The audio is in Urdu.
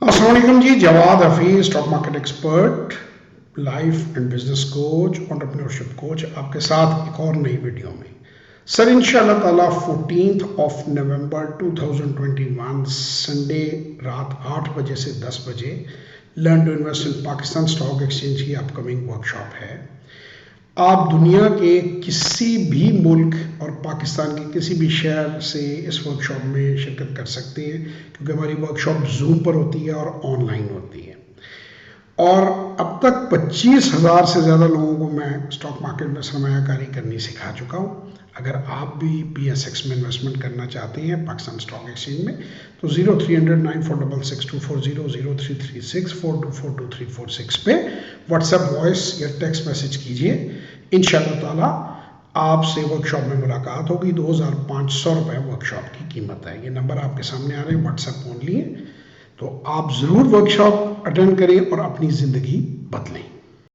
السلام علیکم جی، Jawad Hafeez, stock market expert, life and business coach, entrepreneurship coach, آپ کے ساتھ ایک اور نئی ویڈیو میں۔ سر انشاءاللہ تعالیٰ 14 نومبر 2021 سنڈے رات 8 بجے سے 10 بجے learn to invest in Pakistan stock exchange کی اپ کمنگ ورکشاپ ہے۔ آپ دنیا کے کسی بھی ملک اور پاکستان کے کسی بھی شہر سے اس ورکشاپ میں شرکت کر سکتے ہیں، کیونکہ ہماری ورکشاپ زوم پر ہوتی ہے اور آن لائن ہوتی ہے۔ اور اب تک 25,000 سے زیادہ لوگوں کو میں اسٹاک مارکیٹ میں سرمایہ کاری کرنی سکھا چکا ہوں۔ اگر آپ بھی PSX میں انویسٹمنٹ کرنا چاہتے ہیں پاکستان اسٹاک ایکسچینج میں تو 0300-9466-240 0336-424-2346 پہ واٹس ایپ وائس یا ٹیکسٹ میسج کیجیے۔ انشاءاللہ تعالیٰ آپ سے ورکشاپ میں ملاقات ہوگی۔ 2500 روپے ورکشاپ کی قیمت ہے۔ یہ نمبر آپ کے سامنے آ رہے ہیں، واٹس ایپ اونلی ہے، تو آپ ضرور ورکشاپ اٹینڈ کریں اور اپنی زندگی بدلیں۔